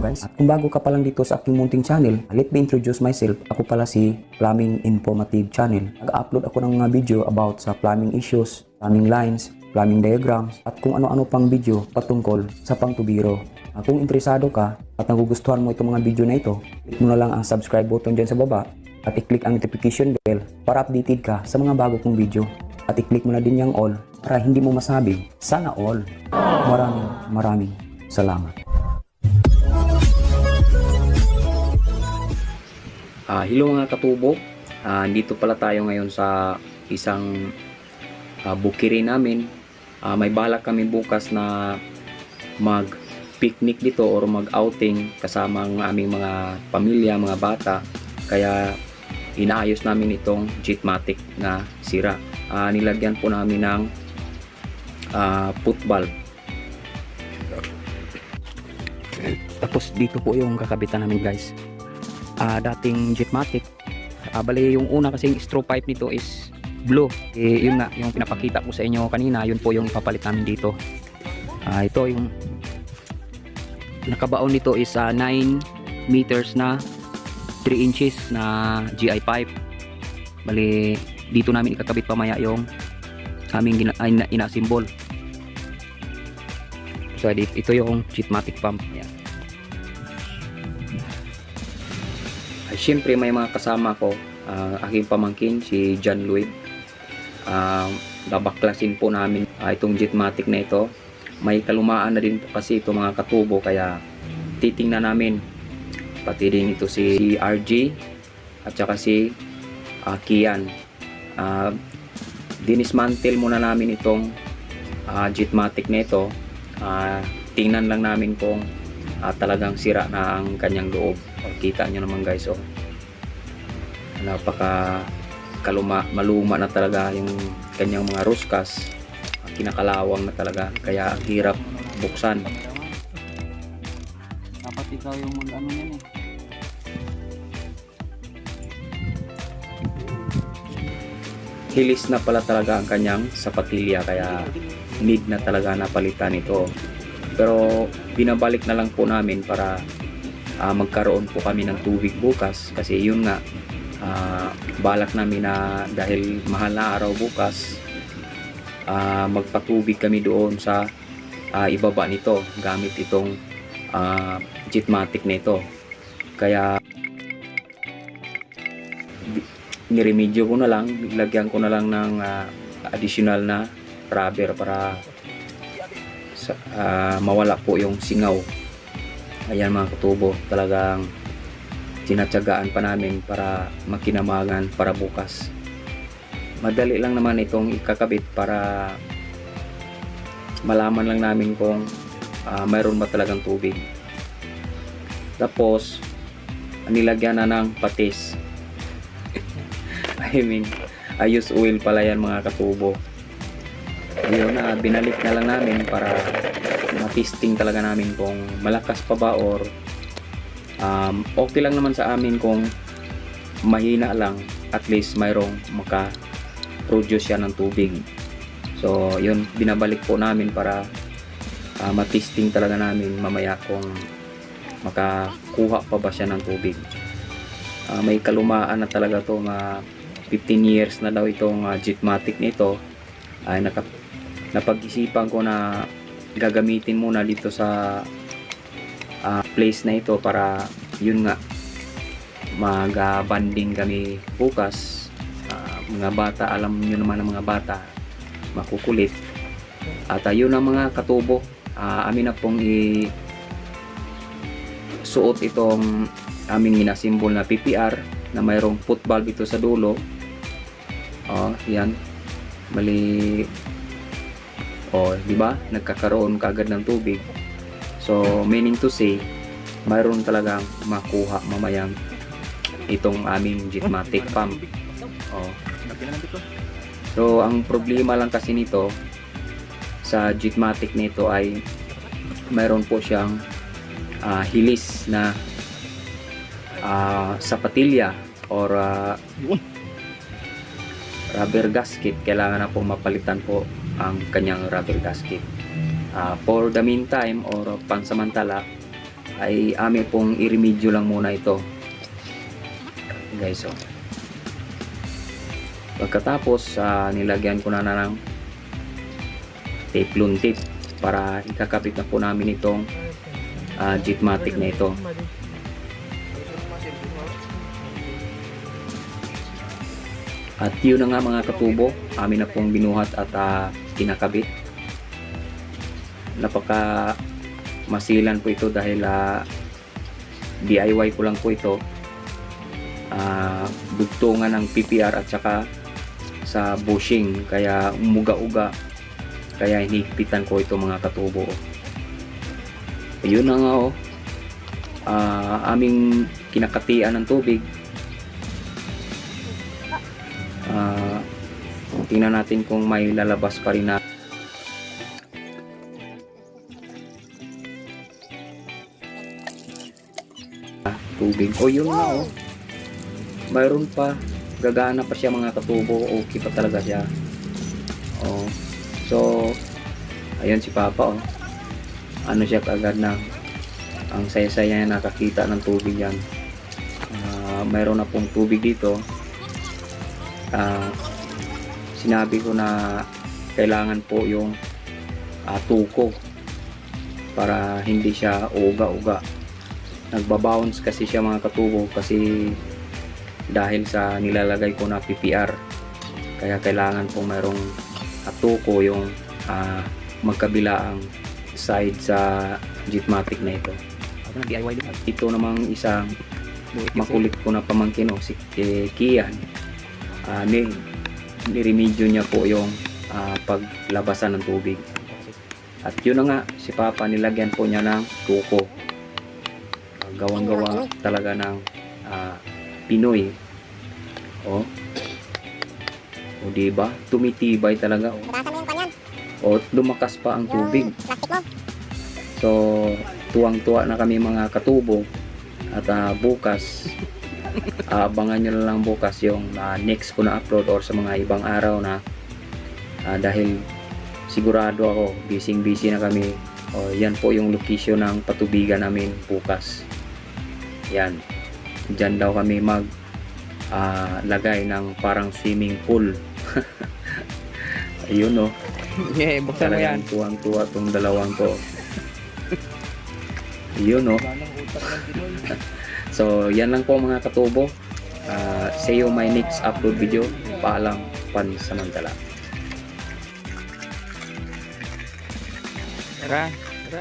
guys. At kung bago ka pa lang dito sa aking munting channel, let me introduce myself. Ako pala si Plumbing Informative Channel. Nag-upload ako ng mga video about sa plumbing issues, plumbing lines, plumbing diagrams, at kung ano-ano pang video patungkol sa pangtubiro. Kung interesado ka at nagugustuhan mo itong mga video na ito, click mo na lang ang subscribe button dyan sa baba at i-click ang notification bell para updated ka sa mga bago kong video. At i-click mo na din yung all para hindi mo masabi, sana all. Maraming salamat. Hello mga katubo, dito pala tayo ngayon sa isang bukiri namin. May balak kami bukas na mag-picnic dito or mag-outing kasama ang aming mga pamilya, mga bata. Kaya inaayos namin itong Jetmatic na sira. Nilagyan po namin ng foot valve. Tapos dito po yung kakabitan namin guys. Dating Jetmatic, bali yung una kasing straw pipe nito is blue. Yun nga yung pinapakita ko sa inyo kanina, yun po yung ipapalit namin dito. Ito yung nakabaon nito is 9 meters na 3 inches na GI pipe. Bali dito namin ikakabit pamaya yung aming ina-symbol. So ito yung Jetmatic pump. Yan. Siyempre may mga kasama ko, aking pamangkin si John Lloyd. Babaklasin po namin itong Jetmatic na ito. May kalumaan na din po kasi ito mga katubo, kaya titingnan namin. Pati din ito si RG at saka si Kian. Dinismantle muna namin itong Jetmatic na ito. Tingnan lang namin kung talagang sira na ang kanyang loob. Kita nyo naman guys, napaka maluma na talaga yung kanyang mga ruskas. Kinakalawang na talaga, kaya ang hirap buksan. Dapat ikaw yung mag-ano yan eh. Hilis na pala talaga ang kanyang sapatilya, kaya need na talaga napalitan ito. Pero binabalik na lang po namin para magkaroon po kami ng tubig bukas, kasi yun nga balak namin na dahil mahal na araw bukas, magpatubig kami doon sa ibaba nito gamit itong Jetmatic nito. Kaya niremedyo ko na lang, lagyan ko na lang ng additional na rubber para mawala po yung singaw. Ayan mga katubo, talagang tinatsagaan pa namin para makinamagan para bukas. Madali lang naman itong ikakabit para malaman lang namin kung mayroon ba talagang tubig. Tapos nilagyan na ng patis. I mean, ayos oil pala yan mga katubo. Ayun na, binalik na lang namin para matesting talaga namin kung malakas pa ba or okay lang naman sa amin kung mahina lang, at least mayroong maka-produce yan ng tubig. So yun, binabalik po namin para matesting talaga namin mamaya kung makakuha pa ba siya ng tubig. May kalumaan na talaga to, 15 years na daw itong Jetmatic nito. Ay napag-isipan ko na gagamitin muna dito sa place na ito para yun nga mag-banding kami bukas. Mga bata, alam nyo naman ang mga bata, makukulit. At yun ang mga katubo, amin na pong suot itong aming ginasimbol na PPR na mayroong foot valve ito sa dulo. Yan, mali. Di ba? Nagkakaroon kaagad ng tubig. So meaning to say, mayroon talagang makuha mamayang itong aming Jetmatic pump. So ang problema lang kasi nito sa Jetmatic nito ay mayroon po siyang hilis na sapatilya or rubber gasket. Kailangan na po mapalitan po ang kanyang rubber gasket. For the meantime or pansamantala, ay amin pong i-remedyo lang muna ito guys. Pagkatapos nilagyan ko na ng teflon tape para ikakabit na po namin itong Jetmatic na ito. At yun na nga mga katubo, amin na pong binuhat at kinakabit. Napaka masilan po ito dahil DIY ko lang po ito. Dugtungan ng PPR at saka sa bushing, kaya umuga-uga, kaya hinigpitan ko ito mga katubo. Ayun na nga aming kinakatian ng tubig. Tingnan natin kung may lalabas pa rin na tubig. Yun nga mayroon pa, gagana pa siya mga katubo. Okay pa talaga siya. So ayun si Papa ano siya kaagad na ang saya-saya niya nakakita ng tubig yan. Mayroon na pong tubig dito. Sinabi ko na kailangan po yung tuko para hindi siya uga-uga. Nagbabounce kasi siya mga katubo kasi dahil sa nilalagay ko na PPR, kaya kailangan po mayroong tuko yung magkabilaang side sa Jetmatic na ito. Ito namang isang makulit ko na pamangkin si Kian, niremedyo niya po yung paglabasan ng tubig. At yun na nga, si Papa nilagyan po niya ng tuko. Gawang-gawa talaga ng Pinoy. Diba? Tumitibay talaga. Lumakas pa ang tubig. So, tuwang-tuwa na kami mga katubo. At bukas, abangan nyo na lang bukas yung next ko na upload or sa mga ibang araw na dahil sigurado ako busy na kami. Yan po yung location ng patubigan namin bukas. Yan, dyan daw kami mag lagay ng parang swimming pool. Ayun Yeah, buksan mo yan. Tuwang-tuwa tong dalawang to. Ayun So yan lang po mga katubo. See you my next upload video. Paalam, pansamantala. Tara.